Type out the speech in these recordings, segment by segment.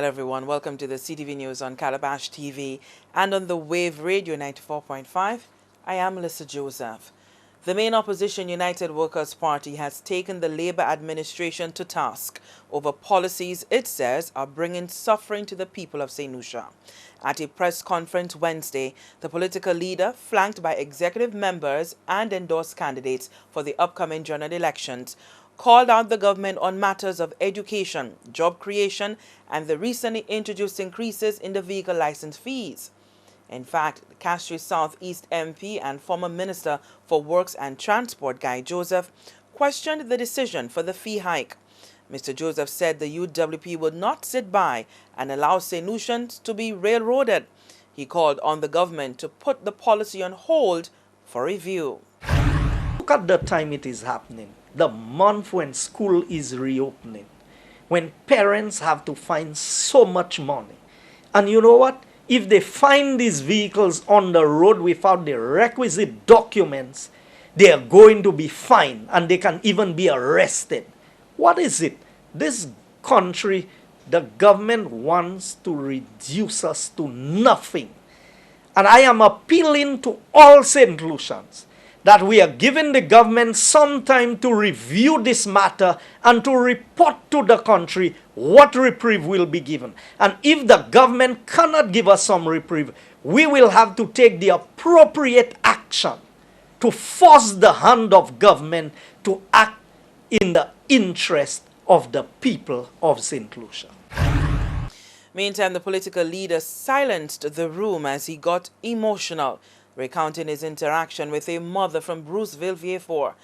Hello everyone, welcome to the CTV News on Calabash TV and on the Wave Radio 94.5. I am Melissa Joseph. The main opposition United Workers' Party has taken the Labour administration to task over policies it says are bringing suffering to the people of St. Lucia. At a press conference Wednesday, the political leader, flanked by executive members and endorsed candidates for the upcoming general elections, called out the government on matters of education, job creation, and the recently introduced increases in the vehicle license fees. In fact, Castries South East MP and former Minister for Works and Transport Guy Joseph questioned the decision for the fee hike. Mr. Joseph said the UWP would not sit by and allow St. Lucians to be railroaded. He called on the government to put the policy on hold for review. Look at the time it is happening. The month when school is reopening, when parents have to find so much money. And you know what? If they find these vehicles on the road without the requisite documents, they are going to be fined and they can even be arrested. What is it? This country, the government wants to reduce us to nothing. And I am appealing to all St. Lucians that we are giving the government some time to review this matter and to report to the country what reprieve will be given. And if the government cannot give us some reprieve, we will have to take the appropriate action to force the hand of government to act in the interest of the people of St. Lucia. Meantime, the political leader silenced the room as he got emotional, recounting his interaction with a mother from Bruceville, VA4.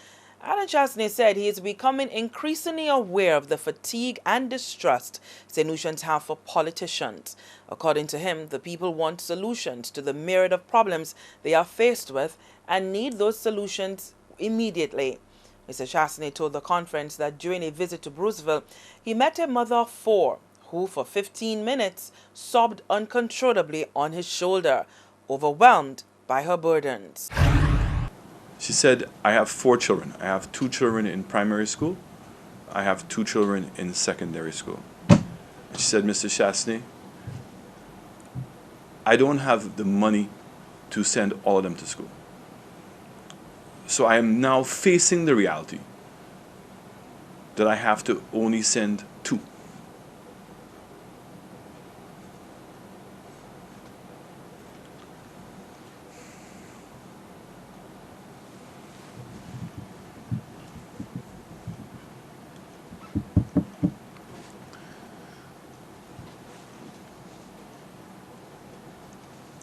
Alan Chasney said he is becoming increasingly aware of the fatigue and distrust St. Lucians have for politicians. According to him, the people want solutions to the myriad of problems they are faced with and need those solutions immediately. Mr. Chasney told the conference that during a visit to Bruceville, he met a mother of 4 who for 15 minutes sobbed uncontrollably on his shoulder, overwhelmed by her burdens. She said, I have 4 children. I have 2 children in primary school. I have 2 children in secondary school. She said, Mr. Chasney, I don't have the money to send all of them to school. So I am now facing the reality that I have to only send 2.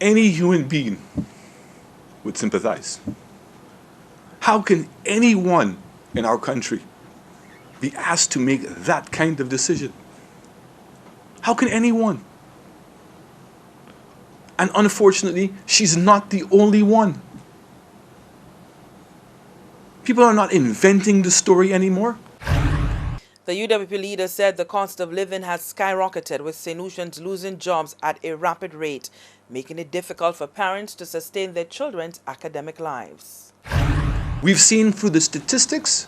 Any human being would sympathize. How can anyone in our country be asked to make that kind of decision? How can anyone? And unfortunately, she's not the only one. People are not inventing the story anymore. The UWP leader said the cost of living has skyrocketed, with St. Lucians losing jobs at a rapid rate, making it difficult for parents to sustain their children's academic lives. We've seen through the statistics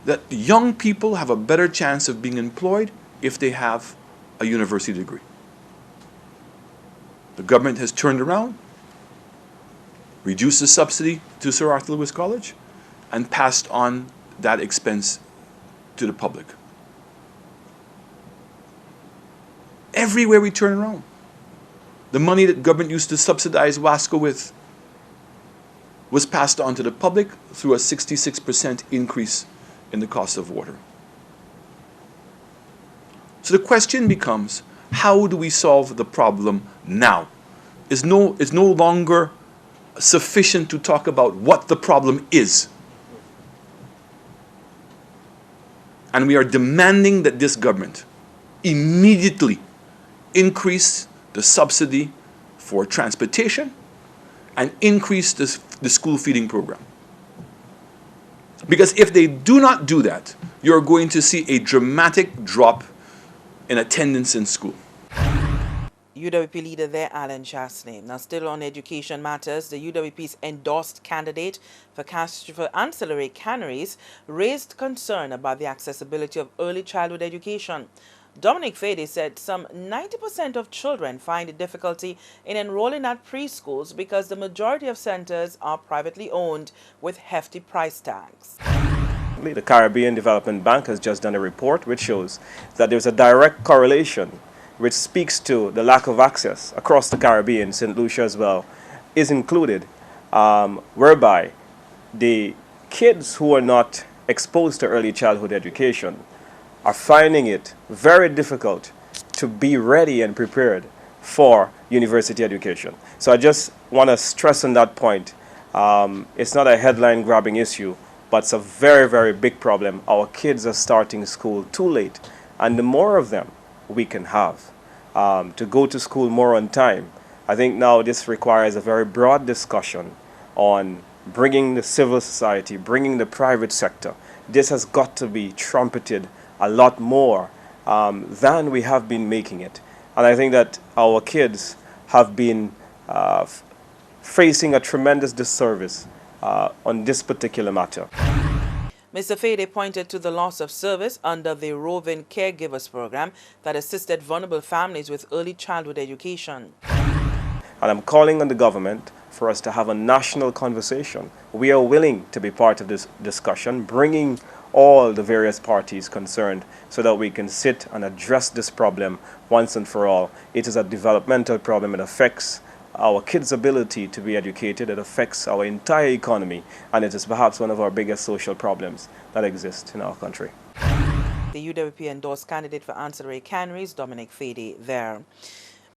that young people have a better chance of being employed if they have a university degree. The government has turned around, reduced the subsidy to Sir Arthur Lewis College, and passed on that expense to the public. Everywhere we turn around, the money that government used to subsidize Wasco with was passed on to the public through a 66% increase in the cost of water. So the question becomes, how do we solve the problem now? It's no longer sufficient to talk about what the problem is. And we are demanding that this government immediately increase the subsidy for transportation and increase the school feeding program. Because if they do not do that, you're going to see a dramatic drop in attendance in school. UWP leader there, Alan Chasney. Now, still on education matters, the UWP's endorsed candidate for ancillary canneries raised concern about the accessibility of early childhood education. Dominic Fede said some 90% of children find difficulty in enrolling at preschools because the majority of centers are privately owned with hefty price tags. The Caribbean Development Bank has just done a report which shows that there's a direct correlation which speaks to the lack of access across the Caribbean, St. Lucia as well, is included, whereby the kids who are not exposed to early childhood education are finding it very difficult to be ready and prepared for university education. So I just want to stress on that point. It's not a headline-grabbing issue, but it's a very, very big problem. Our kids are starting school too late, and the more of them we can have to go to school more on time, I think now this requires a very broad discussion on bringing the civil society, bringing the private sector. This has got to be trumpeted a lot more than we have been making it. And I think that our kids have been facing a tremendous disservice on this particular matter. Mr. Fede pointed to the loss of service under the Roving Caregivers program that assisted vulnerable families with early childhood education. And I'm calling on the government for us to have a national conversation. We are willing to be part of this discussion, bringing all the various parties concerned so that we can sit and address this problem once and for all. It is a developmental problem. It affects our kids' ability to be educated. It affects our entire economy, and it is perhaps one of our biggest social problems that exist in our country. The UWP endorsed candidate for Ancillary Canneries, Dominic Fede, there.